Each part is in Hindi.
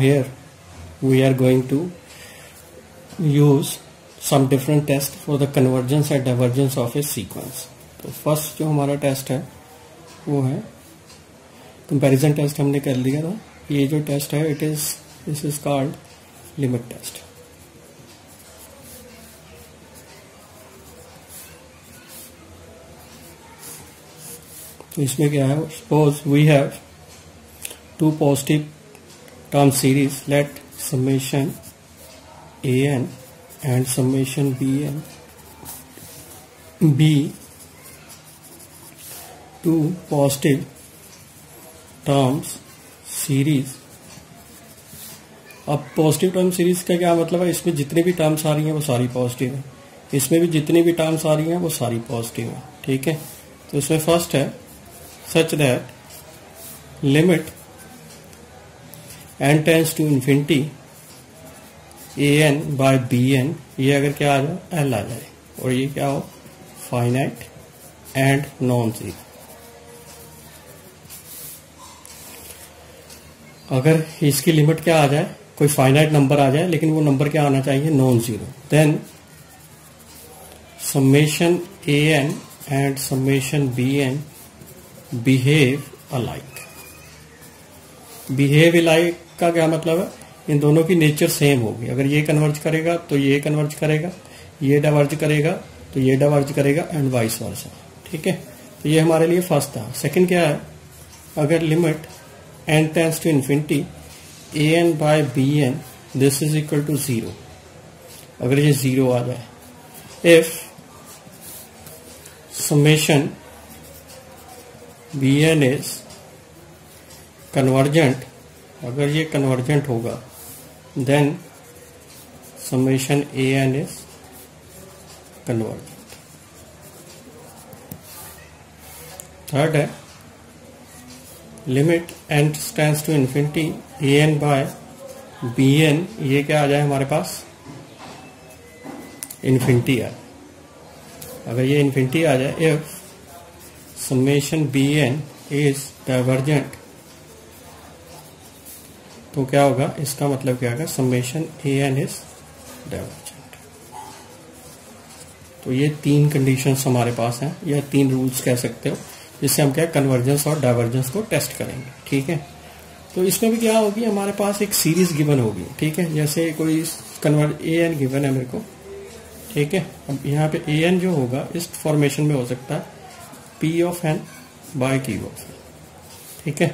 here we are going to use some different test for the convergence and divergence of a sequence. तो फर्स्ट जो हमारा टेस्ट है वो है कंपैरिजन टेस्ट, हमने कर लिया था. ये जो टेस्ट है this is called limit test. तो इसमें क्या है, suppose we have two positive term series, let summation an and summation bn be two positive terms series. अब पॉजिटिव टर्म सीरीज का क्या मतलब है, इसमें जितनी भी टर्म्स आ रही हैं वो सारी पॉजिटिव है, इसमें भी जितनी भी टर्म्स आ रही हैं वो सारी पॉजिटिव है. ठीक है, तो इसमें फर्स्ट है such that limit n tends to infinity an by bn, ये अगर क्या आ जाए l आ जाए, और ये क्या हो फाइनाइट एंड नॉन जीरो. अगर इसकी लिमिट क्या आ जाए, कोई फाइनाइट नंबर आ जाए लेकिन वो नंबर क्या आना चाहिए, non zero, then summation an and summation bn behave alike. Behave alike का क्या मतलब है, इन दोनों की नेचर सेम होगी. अगर ये कन्वर्ज करेगा तो ये कन्वर्ज करेगा, ये डाइवर्ज करेगा तो ये डाइवर्ज करेगा, एंड वाइस वर्सा. ठीक है, तो ये हमारे लिए फर्स्ट था. सेकंड क्या है, अगर limit n tends to infinity an by bn this is equal to zero, अगर ये जीरो आ जाए, if summation bn is convergent, अगर ये कन्वर्जेंट होगा, then summation an is convergent. Third है limit n tends to infinity an by bn, ये क्या आ जाए हमारे पास, इन्फिनिटी आ जाए. अगर ये इन्फिनिटी आ जाए, if summation bn is divergent, तो क्या होगा, इसका मतलब क्या होगा, समेशन an इज डाइवर्जेंट. तो ये तीन कंडीशंस हमारे पास हैं, या तीन रूल्स कह सकते हो, जिससे हम क्या कन्वर्जेंस और डाइवर्जेंस को टेस्ट करेंगे. ठीक है, तो इसमें भी क्या होगी, हमारे पास एक सीरीज गिवन होगी. ठीक है, जैसे कोई an गिवन है मेरे को. ठीक है, अब यहाँ पे an जो होगा इस फॉर्मेशन में हो सकता है p of n by q of n. ठीक है,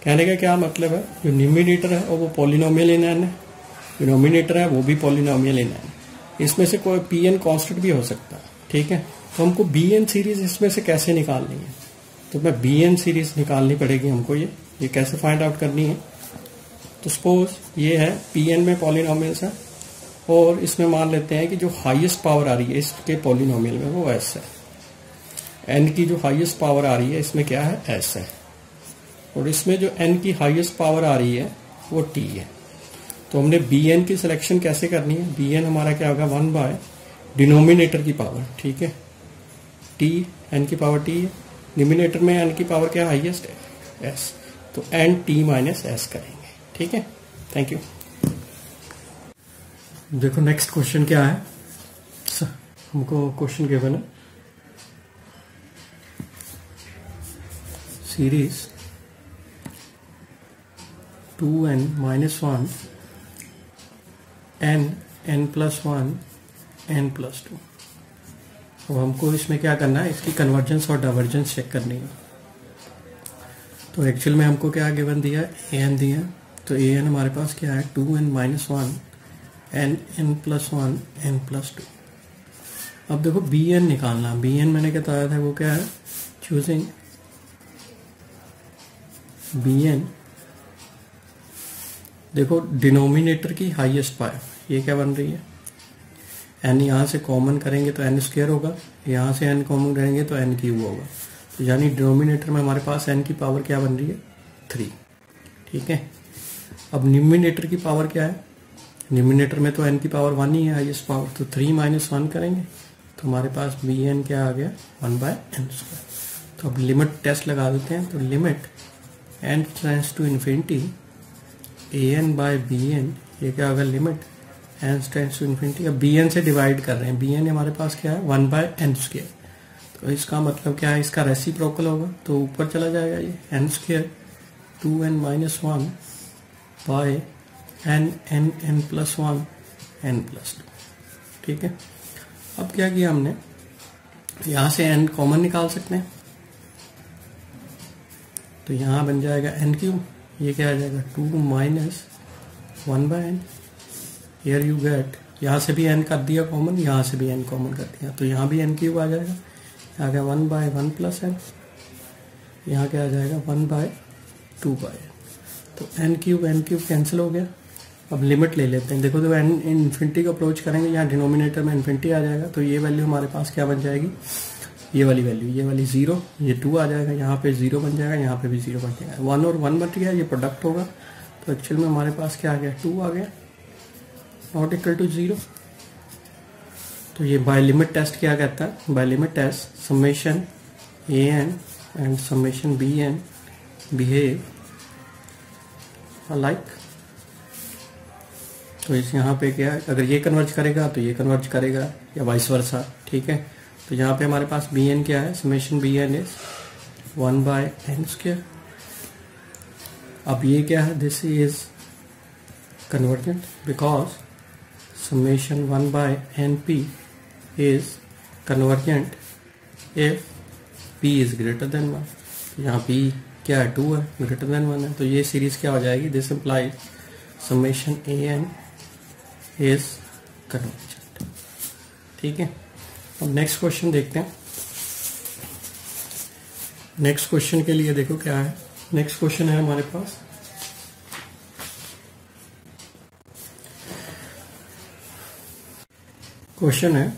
कहने का क्या मतलब है, जो न्यूमिनेटर है वो पॉलिनोमियल इन n है, डिनोमिनेटर है वो भी पॉलिनोमियल इन n. इसमें से कोई pn कांस्टेंट भी हो सकता है. ठीक है, तो हमको bn सीरीज इसमें से कैसे निकालनी है, तो मैं bn सीरीज निकालनी पड़ेगी हमको. ये कैसे फाइंड आउट करनी है, तो सपोज ये है pn में पॉलिनोमियल्स है, और इसमें मान लेते हैं कि जो हाईएस्ट पावर आ रही है इसके पॉलिनोमियल में वो s है. n की जो हाईएस्ट पावर आ रही है इसमें क्या है, s है, और इसमें जो n की हाईएस्ट पावर आ रही है वो t है. तो हमने bn की सिलेक्शन कैसे करनी है, bn हमारा क्या होगा, 1 बाय डिनोमिनेटर की पावर. ठीक है, t n की पावर t है, डिनोमिनेटर में n की पावर क्या हाईएस्ट है, s, तो n t माइनस s करेंगे. ठीक है, थैंक यू. देखो नेक्स्ट क्वेश्चन क्या है, हमको क्वेश्चन गिवन है series 2n minus 1 n plus 1 n plus 2. अब हमको इसमें क्या करना है, इसकी कन्वर्जेंस और डाइवर्जेंस चेक करनी है. तो एक्चुअल में हमको क्या गिवन दिया है, an दिया, तो an हमारे पास क्या है, 2n minus 1 n plus 1 n plus 2. अब देखो bn निकालना, bn मैंने बताया था वो क्या है, चूजिंग bn, देखो डिनोमिनेटर की हाईएस्ट पावर, ये क्या बन रही है, n यहाँ से कॉमन करेंगे तो n स्क्वायर होगा, यहाँ से n कॉमन करेंगे तो n क्यूब होगा. तो यानी डिनोमिनेटर में हमारे पास n की पावर क्या बन रही है, 3. ठीक है, अब न्यूमिनेटर की पावर क्या है, न्यूमिनेटर में तो n की पावर 1 ही है हाईएस्ट पावर, तो 3 माइनस 1 करेंगे तो हमारे पास bn क्या आ गया, 1 बाय n स्क्वायर. तो अब लिमिट टेस्ट लगा देते हैं. तो limit n tends to infinity A N by B N, ये क्या होगा limit N tends to infinity. अब बी एन से डिवाइड कर रहे हैं, बी एन हमारे पास क्या है 1 बाय एन स्क्वायर, तो इसका मतलब क्या है इसका रेसिप्रोकल होगा तो ऊपर चला जाएगा ये N square 2n minus 1 by N N N plus 1 N plus 2। ठीक है, अब क्या किया हमने, यहां से n कॉमन निकाल सकते हैं, तो यहां बन जाएगा n क्यूब, ये क्या आ जाएगा 2 minus 1 by N. Here you get, यहां से भी n कर दिया कॉमन, यहां से भी n कॉमन कर दिया, तो यहां भी n क्यूब आ जाएगा, आ गया 1 बाय 1 प्लस एन, यहाँ क्या आ जाएगा 1 बाय 2 बाय एन, तो n क्यूब कैंसिल हो गया। अब लिमिट ले लेते हैं, देखो जब n इन्फिनिटी को अप्रोच करेंगे यहाँ डिनोमिनेटर में इन्फिनिटी आ जाएगा, तो ये वैल्यू हमारे पास क्या बन जाएगी, ये वाली वैल्यू, ये वाली 0, ये 2 आ जाएगा, यहाँ पे 0 बन जाएगा, यहाँ पे भी 0 बन जाएगा, 1 और 1 बच गया, ये प्रोडक्ट होगा, तो एक्चुअल में हमारे पास क्या आ गया 2 आ गया, नॉट इक्वल टू 0। तो ये बाय लिमिट टेस्ट क्या कहता है, by limit test summation A N and summation B N behave alike. तो इस यहाँ पे क्या है, अगर ये कन्वर्ज करेगा तो ये कन्वर्ज करेगा या वाइस वर्सा। ठीक है, तो यहाँ पे हमारे पास बी एन क्या है, summation B N is 1 by N square. अब ये क्या है, this is convergent because summation 1 by N P is convergent if p is greater than 1। यहाँ p क्या है 2 है, ग्रेटर देन 1 है, तो ये सीरीज क्या हो जाएगी, this implies summation A N is convergent. ठीक है, अब नेक्स्ट क्वेश्चन देखते हैं। नेक्स्ट क्वेश्चन के लिए देखो क्या है, नेक्स्ट क्वेश्चन है हमारे पास क्वेश्चन है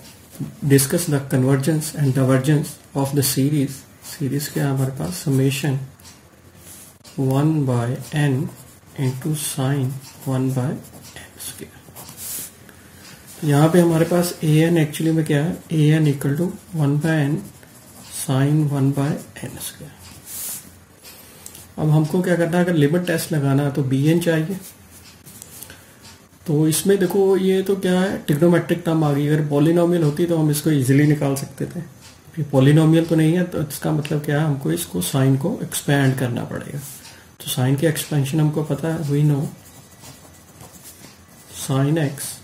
discuss the convergence and divergence of the series. Series क्या है हमारे पास, summation 1 by n into sine 1 by N square. यहाँ पे हमारे पास ए एन एक्चुअली में क्या है, A N equal to 1 by N sine 1 by N square. अब हमको क्या करना है, अगर लिमिट टेस्ट लगाना है तो बी एन चाहिए। तो इसमें देखो ये तो क्या है, ट्रिग्नोमेट्रिक टर्म आ गई, अगर पॉलिनोमियल होती तो हम इसको इजीली निकाल सकते थे, ये पॉलिनोमियल तो नहीं है, तो इसका मतलब क्या है, हमको इसको साइन को एक्सपैंड करना पड़ेगा। तो साइन की एक्सपेंशन हमको पता है, वी नो साइन एक्स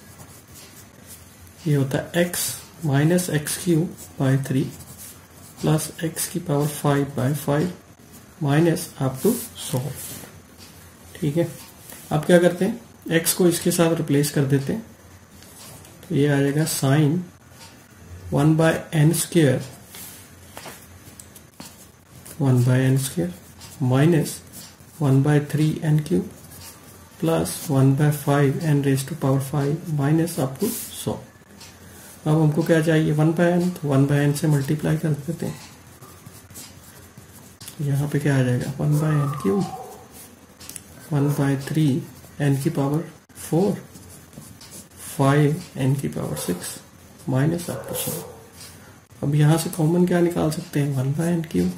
ये होता है x minus X cube by 3 plus X की power 5 by 5 minus up to 100। ठीक है, अब क्या करते हैं, x को इसके साथ रिप्लेस कर देते हैं, तो ये आ जाएगा sine 1 by N square 1 by N square minus 1 by 3 N cube plus 1 by 5 N raise to power 5 minus up to 100। अब हमको क्या चाहिए 1 बाय एन, तो 1 बाय एन से मल्टीप्लाई कर देते हैं, यहाँ पे क्या आ जाएगा 1 by N cube 1 by 3 N की पावर 4 5 एन की पावर 6 माइनस अप टू 100। अब यहाँ से कॉमन क्या निकाल सकते हैं 1 बाय एन क्यूब,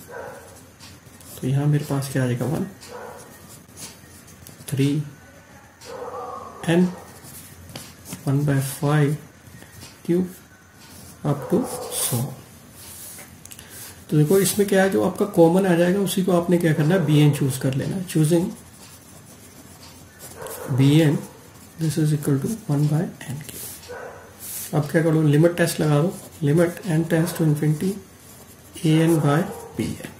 तो यहाँ मेरे पास क्या आ जाएगा 1 3 N 1 by 5 cube up to 100। तो देखो इसमें क्या है, जो आपका कॉमन आ जाएगा उसी को आपने क्या करना है, बी एन चूज कर लेना है। Choosing B N this is equal to 1 by N cube. अब क्या करो, लिमिट टेस्ट लगा दो, limit N tends to infinity A N by B N.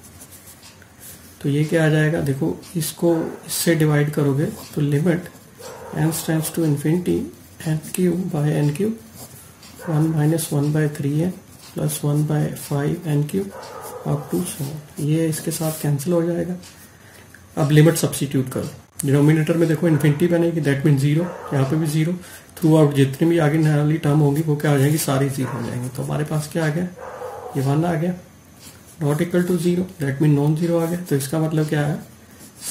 तो ये क्या आ जाएगा, देखो इसको इससे डिवाइड करोगे तो limit N tends to infinity N cube by N cube 1 minus 1 by 3 N plus 1 by 5 N cube up to 100। ये इसके साथ कैंसिल हो जाएगा। अब लिमिट सब्स्टिट्यूट करो, डिनोमिनेटर में देखो इन्फिनिटी बनेगी, दैट मीन 0, यहाँ पे भी 0, थ्रू आउट जितनी भी आगे वाली टर्म होगी वो क्या हो जाएगी, सारी 0 हो जाएंगी। तो हमारे पास क्या आ गया, ये 1 आ गया, not equal to 0, that mean non 0 आ गया। तो इसका मतलब क्या है,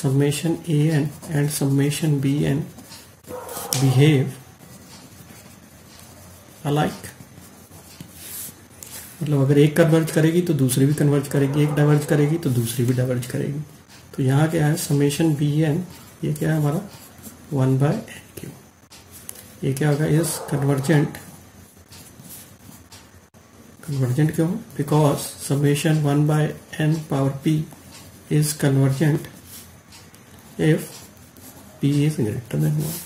summation A N and summation B N behave alike. मतलब अगर एक कन्वर्ज करेगी तो दूसरी भी कन्वर्ज करेगी, एक डाइवर्ज करेगी तो दूसरी भी डाइवर्ज करेगी। तो यहाँ क्या है, समेशन बी एन ये क्या है हमारा 1 बाय एन क्यू। ये क्या होगा, इज कन्वर्जेंट क्यों, because summation 1 by N power P is convergent if P is greater than 1।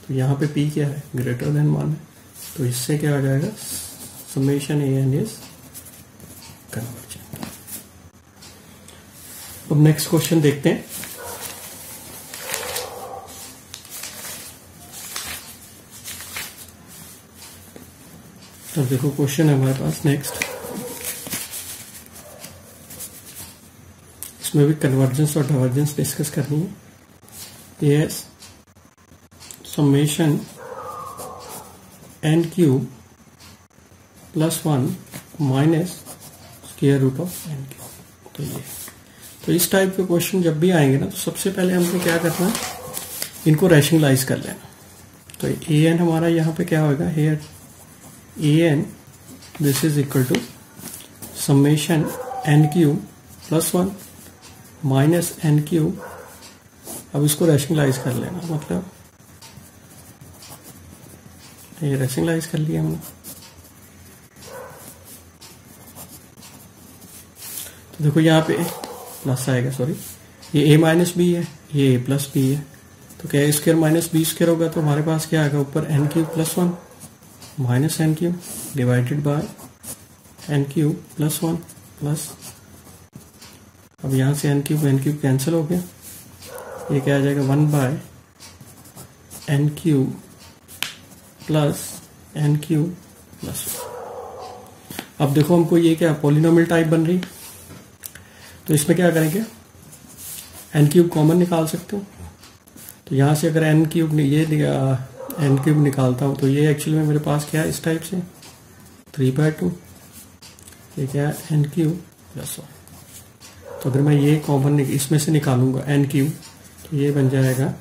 तो यहाँ पे पी क्या है, ग्रेटर देन 1 है, तो इससे क्या हो जाएगा, summation A N is convergent. अब नेक्स्ट क्वेश्चन देखते हैं। तो देखो क्वेश्चन है हमारे पास नेक्स्ट, इसमें भी कन्वर्जेंस और डाइवर्जेंस डिस्कस करनी है। Yes, summation N cube plus 1 minus square root of N cube. तो इस टाइप के क्वेश्चन जब भी आएंगे ना, तो सबसे पहले हमको क्या करना है, इनको रैशनलाइज कर लेना। तो ए एन हमारा यहाँ पे क्या होगा, here A N this is equal to summation N cube plus 1 minus N cube. अब इसको रैशनलाइज कर लेना, मतलब ये रैशनलाइज कर लिया हमने। तो देखो यहाँ पे प्लस आएगा, सॉरी ये ए माइनस बी है, ये ए प्लस बी है, तो क्या स्क्वायर माइनस बी स्क्वायर होगा, तो हमारे पास क्या आएगा ऊपर N cube plus 1 minus N cube divided by N cube plus 1 plus, अब यहां से एन क्यूब कैंसिल हो गया, ये क्या आ जाएगा 1 by N cube plus N cube plus 1। अब देखो हमको ये क्या पॉलिनोमियल टाइप बन रही, तो इसमें क्या करेंगे, एन क्यूब कॉमन निकाल सकते हो। तो यहां से अगर एन क्यूब निकालता हूं, तो ये एक्चुअली में मेरे पास क्या है इस टाइप से 3/2, ये क्या है एन क्यूब प्लस 1। तो अगर मैं ये कॉमन इसमें से निकालूंगा एन क्यूब, तो ये बन जाएगा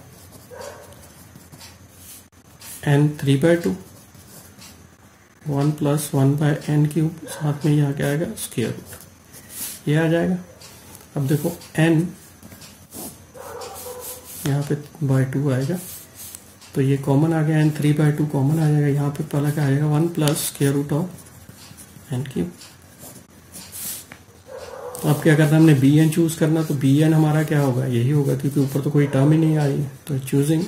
N 3/2 1 plus 1 by N cube, साथ में यहाँ क्या आएगा स्क्वायर रूट, ये आ जाएगा। अब देखो एन यहाँ पे बाय 2 आएगा, तो ये कॉमन आ गया, एन 3/2 कॉमन आ जाएगा, यहाँ पे पहला क्या आएगा 1 plus square root of N cube. तो अब क्या करना है, हमने बी एन चूज करना, तो बी एन हमारा क्या होगा, यही होगा, क्योंकि ऊपर तो कोई टर्म ही नहीं आ रही है। तो choosing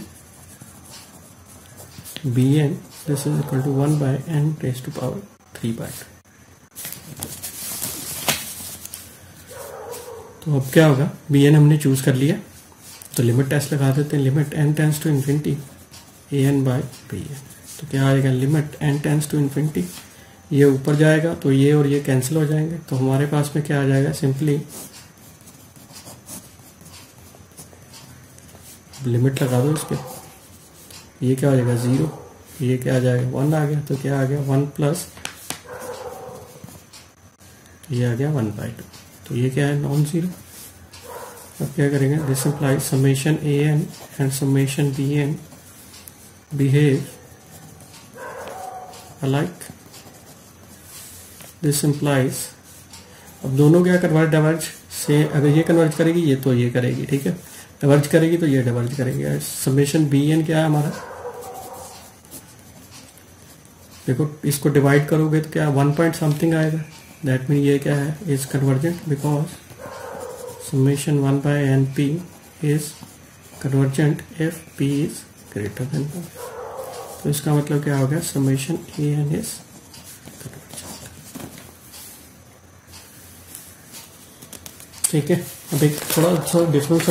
B N this is equal to 1 by N raise to power 3/2। तो अब क्या होगा, बी एन हमने चूज कर लिया, तो लिमिट टेस्ट लगा देते हैं, limit N tends to infinity A N by B N. तो क्या आएगा, limit N tends to infinity, ये ऊपर जाएगा तो ये और ये कैंसिल हो जाएंगे, तो हमारे पास में क्या आ जाएगा, सिंपली लिमिट लगा दो इस पे, ये क्या हो जाएगा 0, ये क्या आ जाएगा 1 आ गया, तो क्या आ गया 1 प्लस ये आ गया 1/2, तो ये क्या है नॉन जीरो। अब क्या करेंगे, this implies summation A N and summation B N behave alike. This implies, अब दोनों क्या कन्वर्ज डाइवर्ज से, अगर ये कन्वर्ज करेगी ये तो ये करेगी, ठीक है, डाइवर्ज करेगी तो ये डाइवर्ज करेगी। समेशन बी एन क्या है हमारा, देखो इसको डिवाइड करोगे तो क्या 1 पॉइंट समथिंग आएगा, दैट मीन ये क्या है is convergent, because summation 1 by np is convergent if p is greater than 1। तो इसका मतलब क्या हो गया, summation a n is convergent। ठीक है, अब एक थोड़ा सा डिफरेंस